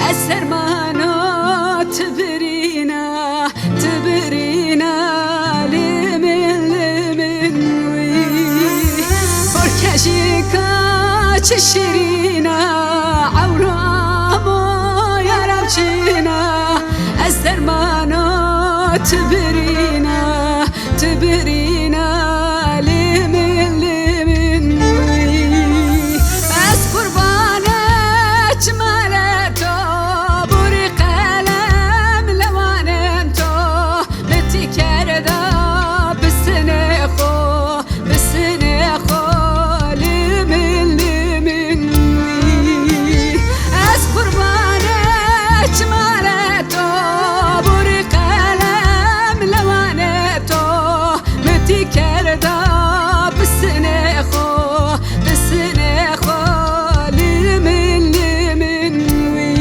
السرمانو تبرينا لمن وي فركشيكا تشرينا عورامو يا ربشينا السرمانو تبرينا لمن وي از قربانك مالتو بوري قلم لوانتو بتي كردا بسنخو لمن وي از قربانك مالتو بوري قلم لوانتو بتي كردا بسنخو لمن وي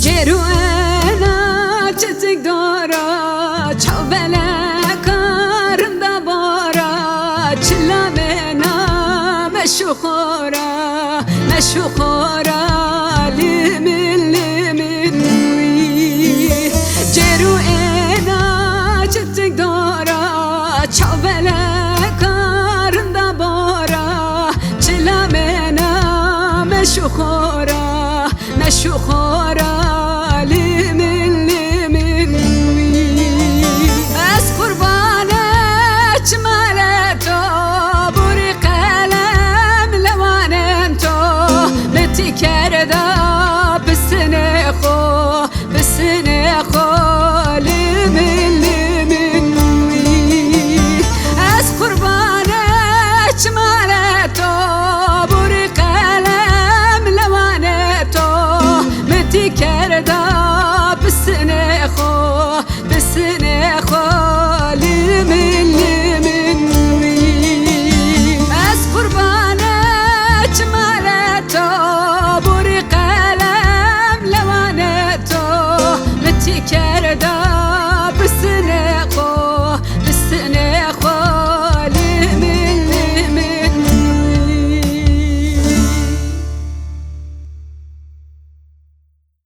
جرو انا چتک دارا چاوله کارم دا بارا چلا منا مشخورا لمن وي جرو انا چتک دارا چاوله کارم دا بارا چلا منا مشخورا